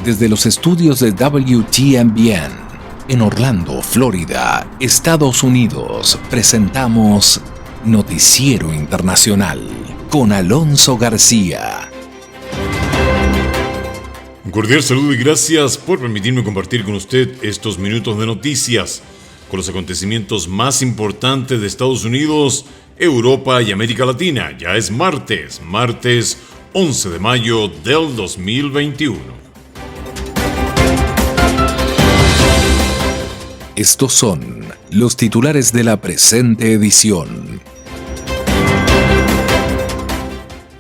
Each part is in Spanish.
Desde los estudios de WTMBN en Orlando, Florida, Estados Unidos, presentamos Noticiero Internacional con Alonso García. Un cordial saludo y gracias por permitirme compartir con usted estos minutos de noticias con los acontecimientos más importantes de Estados Unidos, Europa y América Latina. Ya es martes 11 de mayo del 2021. Estos son los titulares de la presente edición.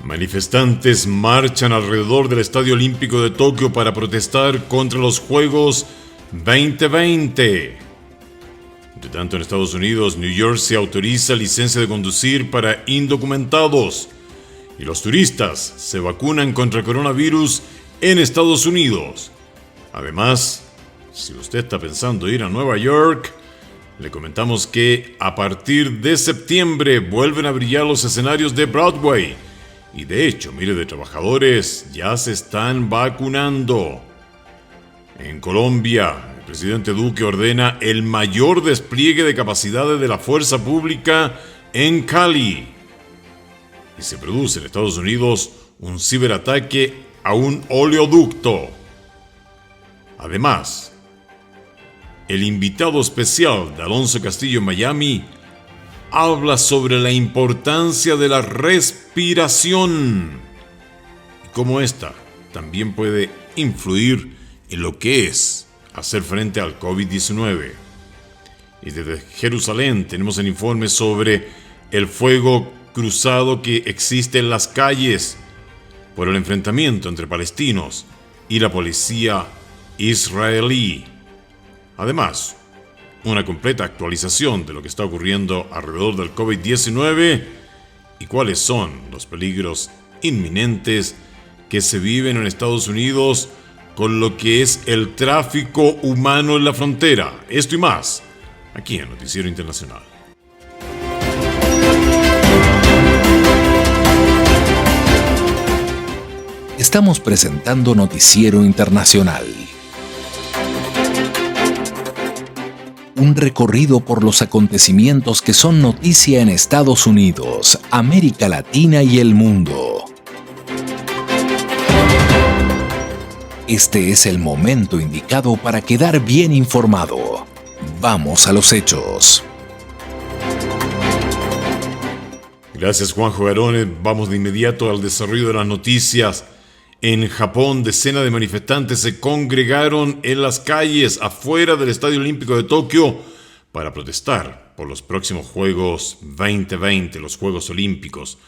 Manifestantes marchan alrededor del Estadio Olímpico de Tokio para protestar contra los Juegos 2020. Entre tanto, en Estados Unidos, New Jersey autoriza licencia de conducir para indocumentados. Y los turistas se vacunan contra el coronavirus en Estados Unidos. Además, si usted está pensando ir a Nueva York, le comentamos que a partir de septiembre vuelven a brillar los escenarios de Broadway. Y de hecho, miles de trabajadores ya se están vacunando. En Colombia, el presidente Duque ordena el mayor despliegue de capacidades de la fuerza pública en Cali. Y se produce en Estados Unidos un ciberataque a un oleoducto. Además, el invitado especial de Alonso Castillo en Miami habla sobre la importancia de la respiración y cómo esta también puede influir en lo que es hacer frente al COVID-19. Y desde Jerusalén tenemos el informe sobre el fuego cruzado que existe en las calles por el enfrentamiento entre palestinos y la policía israelí. Además, una completa actualización de lo que está ocurriendo alrededor del COVID-19 y cuáles son los peligros inminentes que se viven en Estados Unidos con lo que es el tráfico humano en la frontera. Esto y más, aquí en Noticiero Internacional. Estamos presentando Noticiero Internacional. Un recorrido por los acontecimientos que son noticia en Estados Unidos, América Latina y el mundo. Este es el momento indicado para quedar bien informado. Vamos a los hechos. Gracias, Juanjo Garone. Vamos de inmediato al desarrollo de las noticias. En Japón, decenas de manifestantes se congregaron en las calles afuera del Estadio Olímpico de Tokio para protestar por los próximos Juegos 2020, los Juegos Olímpicos.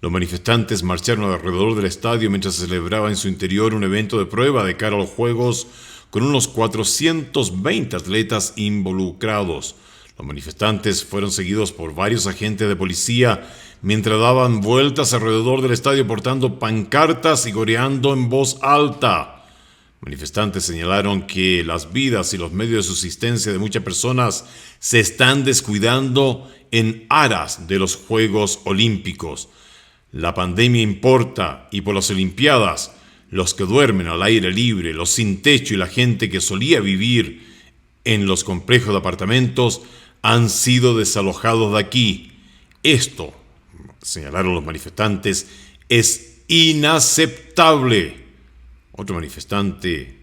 Los manifestantes marcharon alrededor del estadio mientras se celebraba en su interior un evento de prueba de cara a los Juegos con unos 420 atletas involucrados. Los manifestantes fueron seguidos por varios agentes de policía mientras daban vueltas alrededor del estadio portando pancartas y coreando en voz alta. Manifestantes señalaron que las vidas y los medios de subsistencia de muchas personas se están descuidando en aras de los Juegos Olímpicos. La pandemia importa y por las Olimpiadas, los que duermen al aire libre, los sin techo y la gente que solía vivir en los complejos de apartamentos han sido desalojados de aquí. Esto, señalaron los manifestantes, es inaceptable. Otro manifestante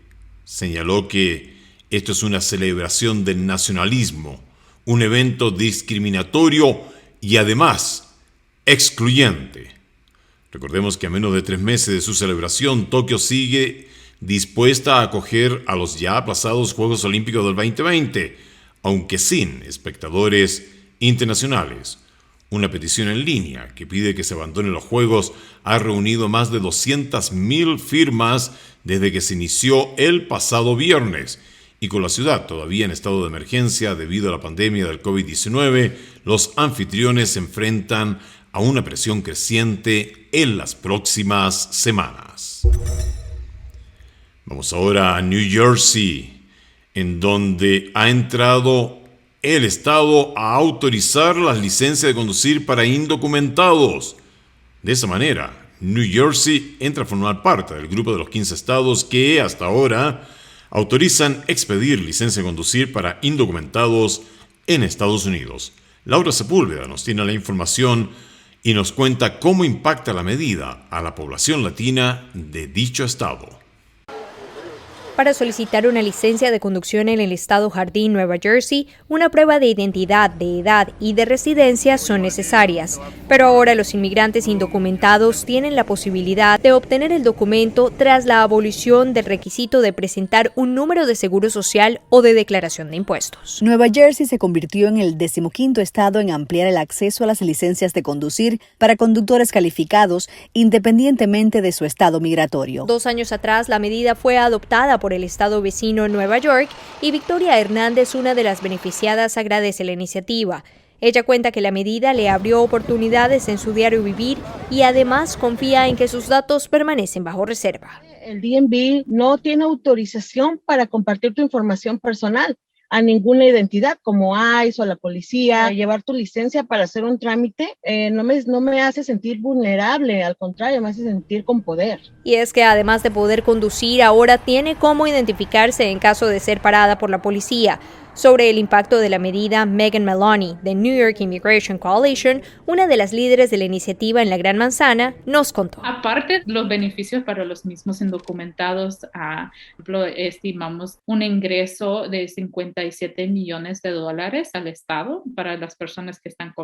señaló que esto es una celebración del nacionalismo, un evento discriminatorio y además excluyente. Recordemos que a menos de 3 meses de su celebración, Tokio sigue dispuesta a acoger a los ya aplazados Juegos Olímpicos del 2020, aunque sin espectadores internacionales. Una petición en línea que pide que se abandonen los Juegos ha reunido más de 200.000 firmas desde que se inició el pasado viernes. Y con la ciudad todavía en estado de emergencia debido a la pandemia del COVID-19, los anfitriones se enfrentan a una presión creciente en las próximas semanas. Vamos ahora a New Jersey, en donde ha entrado el Estado a autorizar las licencias de conducir para indocumentados. De esa manera, New Jersey entra a formar parte del grupo de los 15 estados que hasta ahora autorizan expedir licencia de conducir para indocumentados en Estados Unidos. Laura Sepúlveda nos tiene la información y nos cuenta cómo impacta la medida a la población latina de dicho estado. Para solicitar una licencia de conducción en el estado Jardín, Nueva Jersey, una prueba de identidad, de edad y de residencia son necesarias. Pero ahora los inmigrantes indocumentados tienen la posibilidad de obtener el documento tras la abolición del requisito de presentar un número de seguro social o de declaración de impuestos. Nueva Jersey se convirtió en el 15º estado en ampliar el acceso a las licencias de conducir para conductores calificados, independientemente de su estado migratorio. 2 años atrás, la medida fue adoptada por el estado vecino Nueva York y Victoria Hernández, una de las beneficiadas, agradece la iniciativa. Ella cuenta que la medida le abrió oportunidades en su diario vivir y además confía en que sus datos permanecen bajo reserva. El DMV no tiene autorización para compartir tu información personal a ninguna identidad como ICE o la policía. Llevar tu licencia para hacer un trámite no me hace sentir vulnerable, al contrario, me hace sentir con poder. Y es que además de poder conducir, ahora tiene cómo identificarse en caso de ser parada por la policía. Sobre el impacto de la medida, Megan Maloney, de New York Immigration Coalition, una de las líderes de la iniciativa en la Gran Manzana, nos contó. Aparte, los beneficios para los mismos indocumentados, por ejemplo, estimamos un ingreso de $57 millones al Estado para las personas que están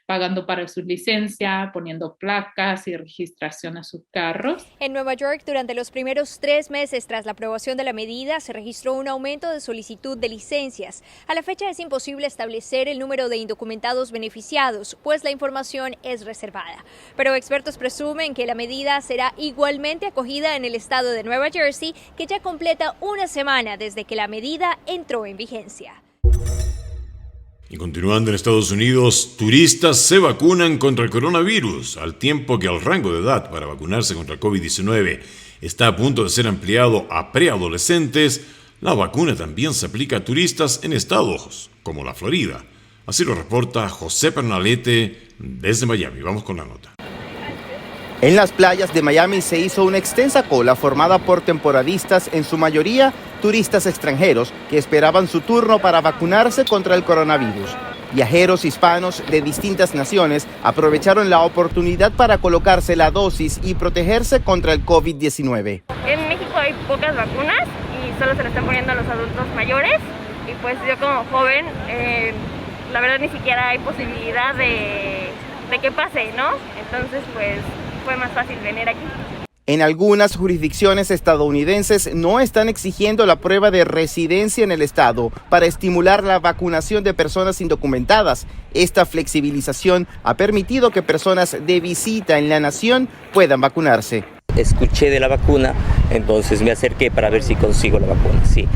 pagando para su licencia, poniendo placas y registración a sus carros. En Nueva York, durante los primeros 3 meses tras la aprobación de la medida, se registró un aumento de solicitud de licencias. A la fecha es imposible establecer el número de indocumentados beneficiados, pues la información es reservada. Pero expertos presumen que la medida será igualmente acogida en el estado de Nueva Jersey, que ya completa 1 semana desde que la medida entró en vigencia. Y continuando en Estados Unidos, turistas se vacunan contra el coronavirus, al tiempo que el rango de edad para vacunarse contra el COVID-19 está a punto de ser ampliado a preadolescentes. La vacuna también se aplica a turistas en estados como la Florida. Así lo reporta José Pernalete desde Miami. Vamos con la nota. En las playas de Miami se hizo una extensa cola formada por temporadistas, en su mayoría turistas extranjeros que esperaban su turno para vacunarse contra el coronavirus. Viajeros hispanos de distintas naciones aprovecharon la oportunidad para colocarse la dosis y protegerse contra el COVID-19. En México hay pocas vacunas y solo se le están poniendo a los adultos mayores, y pues yo como joven, la verdad ni siquiera hay posibilidad de que pase, ¿no? Entonces pues fue más fácil venir aquí. En algunas jurisdicciones estadounidenses no están exigiendo la prueba de residencia en el estado para estimular la vacunación de personas indocumentadas. Esta flexibilización ha permitido que personas de visita en la nación puedan vacunarse. Escuché de la vacuna, entonces me acerqué para ver si consigo la vacuna, sí.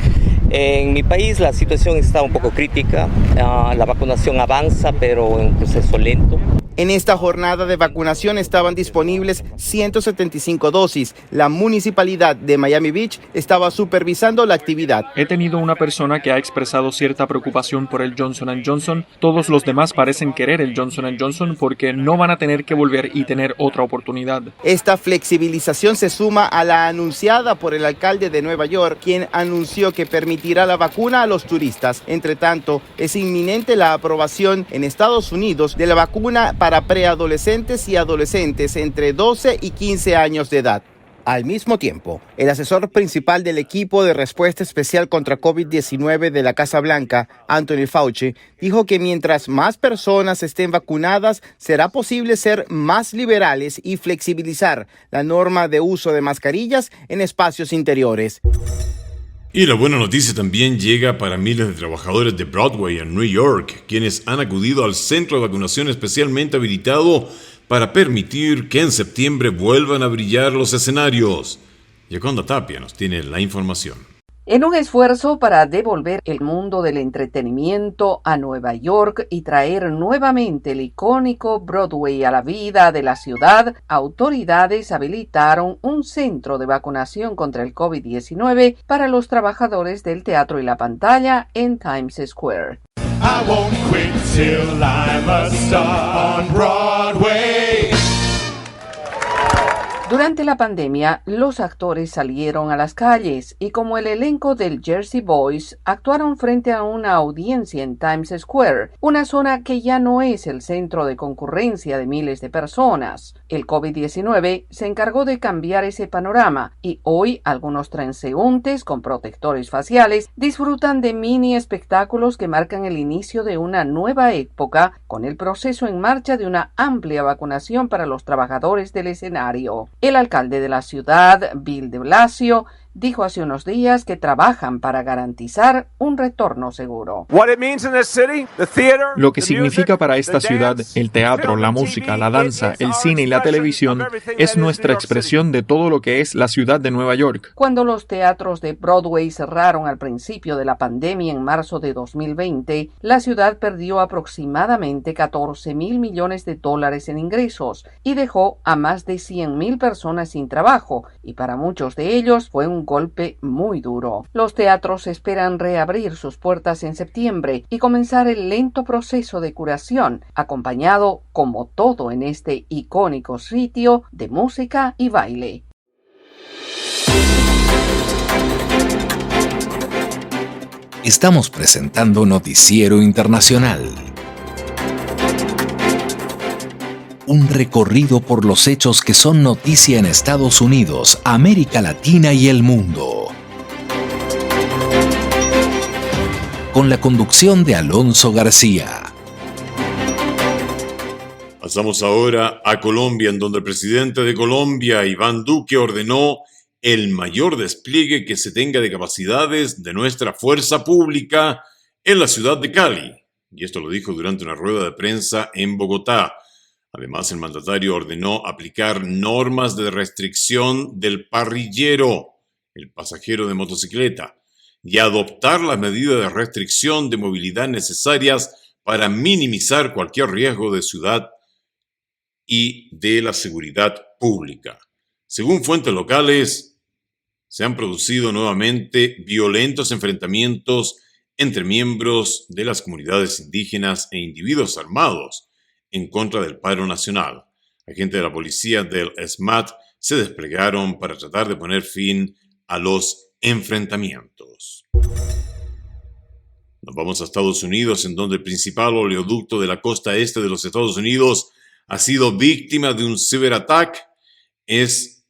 En mi país la situación está un poco crítica, la vacunación avanza, pero en un proceso lento. En esta jornada de vacunación estaban disponibles 175 dosis. La municipalidad de Miami Beach estaba supervisando la actividad. He tenido una persona que ha expresado cierta preocupación por el Johnson & Johnson. Todos los demás parecen querer el Johnson & Johnson porque no van a tener que volver y tener otra oportunidad. Esta flexibilización se suma a la anunciada por el alcalde de Nueva York, quien anunció que permitirá la vacuna a los turistas. Entre tanto, es inminente la aprobación en Estados Unidos de la vacuna para preadolescentes y adolescentes entre 12 y 15 años de edad. Al mismo tiempo, el asesor principal del equipo de respuesta especial contra COVID-19 de la Casa Blanca, Anthony Fauci, dijo que mientras más personas estén vacunadas, será posible ser más liberales y flexibilizar la norma de uso de mascarillas en espacios interiores. Y la buena noticia también llega para miles de trabajadores de Broadway en New York, quienes han acudido al centro de vacunación especialmente habilitado para permitir que en septiembre vuelvan a brillar los escenarios. Yoconda Tapia nos tiene la información. En un esfuerzo para devolver el mundo del entretenimiento a Nueva York y traer nuevamente el icónico Broadway a la vida de la ciudad, autoridades habilitaron un centro de vacunación contra el COVID-19 para los trabajadores del teatro y la pantalla en Times Square. I won't quit till I'm a star on Broadway. Durante la pandemia, los actores salieron a las calles y como el elenco del Jersey Boys actuaron frente a una audiencia en Times Square, una zona que ya no es el centro de concurrencia de miles de personas. El COVID-19 se encargó de cambiar ese panorama y hoy algunos transeúntes con protectores faciales disfrutan de mini espectáculos que marcan el inicio de una nueva época con el proceso en marcha de una amplia vacunación para los trabajadores del escenario. El alcalde de la ciudad, Bill de Blasio, dijo hace unos días que trabajan para garantizar un retorno seguro. Lo que significa para esta ciudad el teatro, la música, la danza, el cine y la televisión es nuestra expresión de todo lo que es la ciudad de Nueva York. Cuando los teatros de Broadway cerraron al principio de la pandemia en marzo de 2020, la ciudad perdió aproximadamente $14,000 millones en ingresos y dejó a más de 100,000 personas sin trabajo, y para muchos de ellos fue un golpe muy duro. Los teatros esperan reabrir sus puertas en septiembre y comenzar el lento proceso de curación, acompañado, como todo en este icónico sitio, de música y baile. Estamos presentando Noticiero Internacional. Un recorrido por los hechos que son noticia en Estados Unidos, América Latina y el mundo. Con la conducción de Alonso García. Pasamos ahora a Colombia, en donde el presidente de Colombia, Iván Duque, ordenó el mayor despliegue que se tenga de capacidades de nuestra fuerza pública en la ciudad de Cali. Y esto lo dijo durante una rueda de prensa en Bogotá. Además, el mandatario ordenó aplicar normas de restricción del parrillero, el pasajero de motocicleta, y adoptar las medidas de restricción de movilidad necesarias para minimizar cualquier riesgo de ciudad y de la seguridad pública. Según fuentes locales, se han producido nuevamente violentos enfrentamientos entre miembros de las comunidades indígenas e individuos armados en contra del paro nacional. Agentes de la policía del SMAT se desplegaron para tratar de poner fin a los enfrentamientos. Nos vamos a Estados Unidos, en donde el principal oleoducto de la costa este de los Estados Unidos ha sido víctima de un ciberataque. Es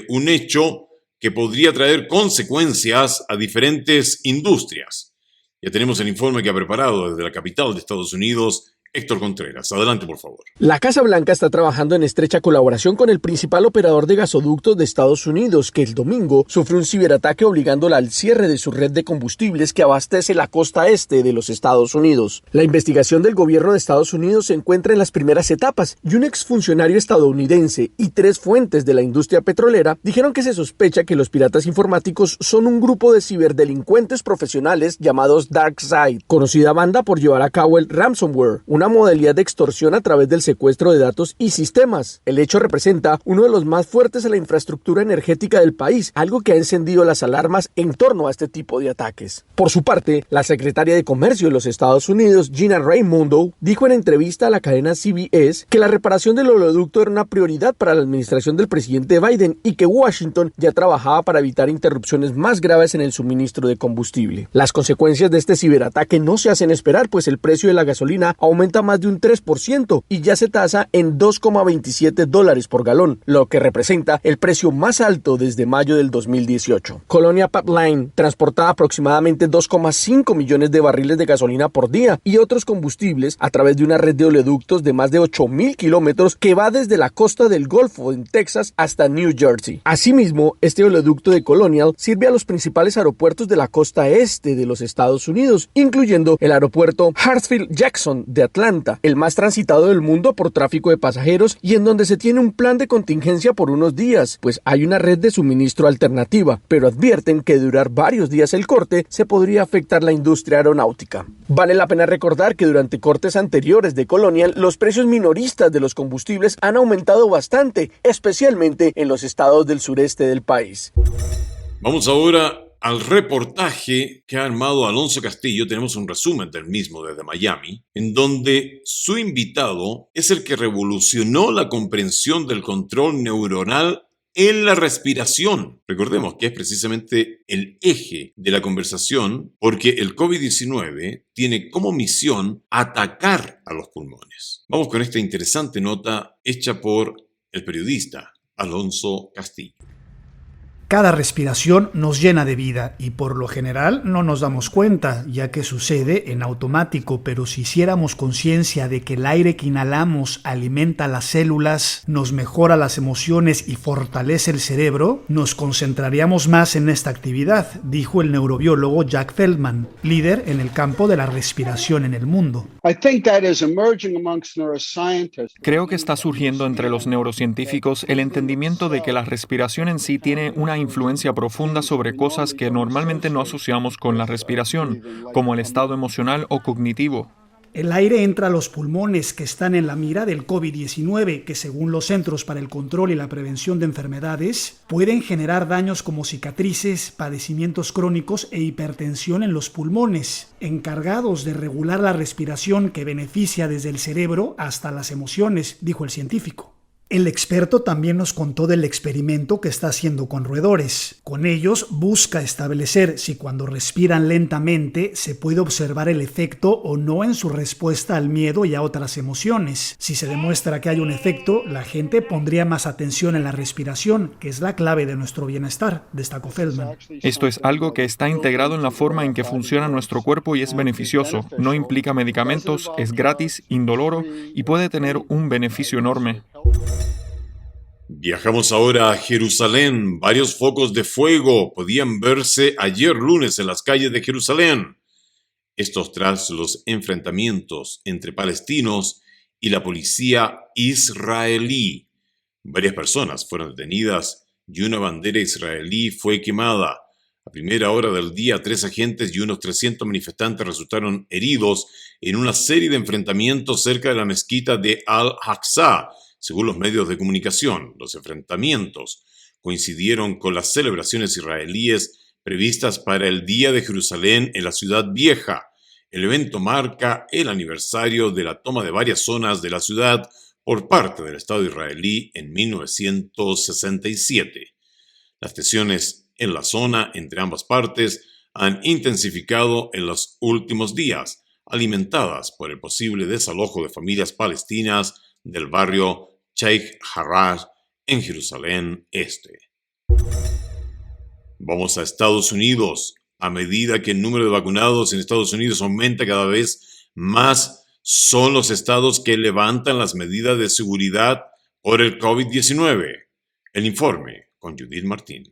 un hecho que podría traer consecuencias a diferentes industrias. Ya tenemos el informe que ha preparado desde la capital de Estados Unidos, Héctor Contreras. Adelante, por favor. La Casa Blanca está trabajando en estrecha colaboración con el principal operador de gasoductos de Estados Unidos, que el domingo sufrió un ciberataque obligándola al cierre de su red de combustibles que abastece la costa este de los Estados Unidos. La investigación del gobierno de Estados Unidos se encuentra en las primeras etapas y un exfuncionario estadounidense y 3 fuentes de la industria petrolera dijeron que se sospecha que los piratas informáticos son un grupo de ciberdelincuentes profesionales llamados DarkSide, conocida banda por llevar a cabo el ransomware, una modalidad de extorsión a través del secuestro de datos y sistemas. El hecho representa uno de los más fuertes en la infraestructura energética del país, algo que ha encendido las alarmas en torno a este tipo de ataques. Por su parte, la secretaria de Comercio de los Estados Unidos, Gina Raimondo, dijo en entrevista a la cadena CBS que la reparación del oleoducto era una prioridad para la administración del presidente Biden y que Washington ya trabajaba para evitar interrupciones más graves en el suministro de combustible. Las consecuencias de este ciberataque no se hacen esperar, pues el precio de la gasolina aumenta más de un 3% y ya se tasa en $2.27 por galón, lo que representa el precio más alto desde mayo del 2018. Colonial Pipeline transporta aproximadamente 2,5 millones de barriles de gasolina por día y otros combustibles a través de una red de oleoductos de más de 8,000 kilómetros que va desde la costa del Golfo en Texas hasta New Jersey. Asimismo, este oleoducto de Colonial sirve a los principales aeropuertos de la costa este de los Estados Unidos, incluyendo el aeropuerto Hartsfield-Jackson de Atlanta, el más transitado del mundo por tráfico de pasajeros y en donde se tiene un plan de contingencia por unos días, pues hay una red de suministro alternativa, pero advierten que de durar varios días el corte se podría afectar la industria aeronáutica. Vale la pena recordar que durante cortes anteriores de Colonial, los precios minoristas de los combustibles han aumentado bastante, especialmente en los estados del sureste del país. Vamos ahora al reportaje que ha armado Alonso Castillo. Tenemos un resumen del mismo desde Miami, en donde su invitado es el que revolucionó la comprensión del control neuronal en la respiración. Recordemos que es precisamente el eje de la conversación porque el COVID-19 tiene como misión atacar a los pulmones. Vamos con esta interesante nota hecha por el periodista Alonso Castillo. Cada respiración nos llena de vida y por lo general no nos damos cuenta, ya que sucede en automático, pero si hiciéramos conciencia de que el aire que inhalamos alimenta las células, nos mejora las emociones y fortalece el cerebro, nos concentraríamos más en esta actividad, dijo el neurobiólogo Jack Feldman, líder en el campo de la respiración en el mundo. Creo que está surgiendo entre los neurocientíficos el entendimiento de que la respiración en sí tiene una influencia profunda sobre cosas que normalmente no asociamos con la respiración, como el estado emocional o cognitivo. El aire entra a los pulmones que están en la mira del COVID-19, que según los Centros para el Control y la Prevención de Enfermedades, pueden generar daños como cicatrices, padecimientos crónicos e hipertensión en los pulmones, encargados de regular la respiración que beneficia desde el cerebro hasta las emociones, dijo el científico. El experto también nos contó del experimento que está haciendo con roedores. Con ellos busca establecer si cuando respiran lentamente se puede observar el efecto o no en su respuesta al miedo y a otras emociones. Si se demuestra que hay un efecto, la gente pondría más atención en la respiración, que es la clave de nuestro bienestar, destacó Feldman. Esto es algo que está integrado en la forma en que funciona nuestro cuerpo y es beneficioso. No implica medicamentos, es gratis, indoloro y puede tener un beneficio enorme. Viajamos ahora a Jerusalén. Varios focos de fuego podían verse ayer lunes en las calles de Jerusalén. Estos tras los enfrentamientos entre palestinos y la policía israelí. Varias personas fueron detenidas y una bandera israelí fue quemada. A primera hora del día, 3 agentes y unos 300 manifestantes resultaron heridos en una serie de enfrentamientos cerca de la mezquita de Al-Aqsa. Según los medios de comunicación, los enfrentamientos coincidieron con las celebraciones israelíes previstas para el Día de Jerusalén en la Ciudad Vieja. El evento marca el aniversario de la toma de varias zonas de la ciudad por parte del Estado israelí en 1967. Las tensiones en la zona entre ambas partes han intensificado en los últimos días, alimentadas por el posible desalojo de familias palestinas del barrio Sheikh Jarrah en Jerusalén Este. Vamos a Estados Unidos. A medida que el número de vacunados en Estados Unidos aumenta cada vez más, son los estados que levantan las medidas de seguridad por el COVID-19. El informe con Judith Martín.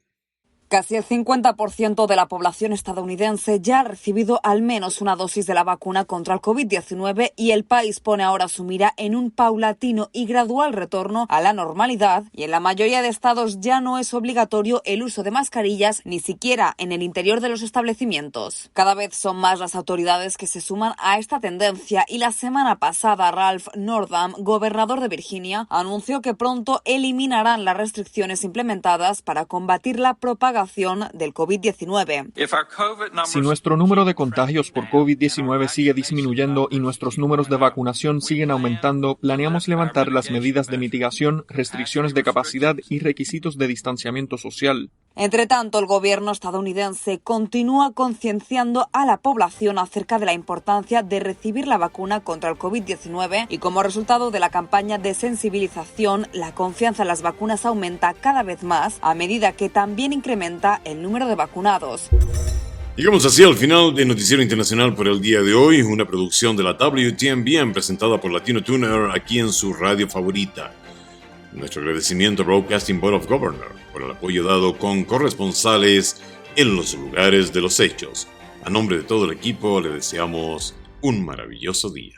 Casi el 50% de la población estadounidense ya ha recibido al menos una dosis de la vacuna contra el COVID-19 y el país pone ahora su mira en un paulatino y gradual retorno a la normalidad y en la mayoría de estados ya no es obligatorio el uso de mascarillas ni siquiera en el interior de los establecimientos. Cada vez son más las autoridades que se suman a esta tendencia y la semana pasada Ralph Northam, gobernador de Virginia, anunció que pronto eliminarán las restricciones implementadas para combatir la propagación del COVID-19. Si nuestro número de contagios por COVID-19 sigue disminuyendo y nuestros números de vacunación siguen aumentando, planeamos levantar las medidas de mitigación, restricciones de capacidad y requisitos de distanciamiento social. Entre tanto, el gobierno estadounidense continúa concienciando a la población acerca de la importancia de recibir la vacuna contra el COVID-19 y como resultado de la campaña de sensibilización, la confianza en las vacunas aumenta cada vez más a medida que también incrementa el número de vacunados. Llegamos así al final de Noticiero Internacional por el día de hoy, una producción de la WTMBN presentada por Latino Tuner aquí en su radio favorita. Nuestro agradecimiento a Broadcasting Board of Governors por el apoyo dado con corresponsales en los lugares de los hechos. A nombre de todo el equipo le deseamos un maravilloso día.